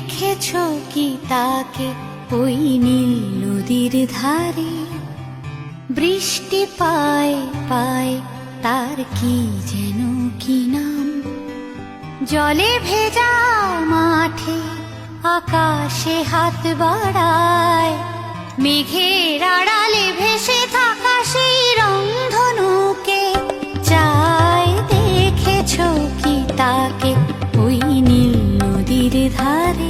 দেখেছো কি তাকে ওই নীল নদীর ধারে? বৃষ্টি পায় পায় তার কি যেন কি নাম। জলে ভেজা মাঠে আকাশে হাত বাড়ায়, মেঘের আড়ালে ভেসে থাকা সেই রংধনুকে চায়। দেখেছো কি তাকে ওই নীল নদীর ধারে?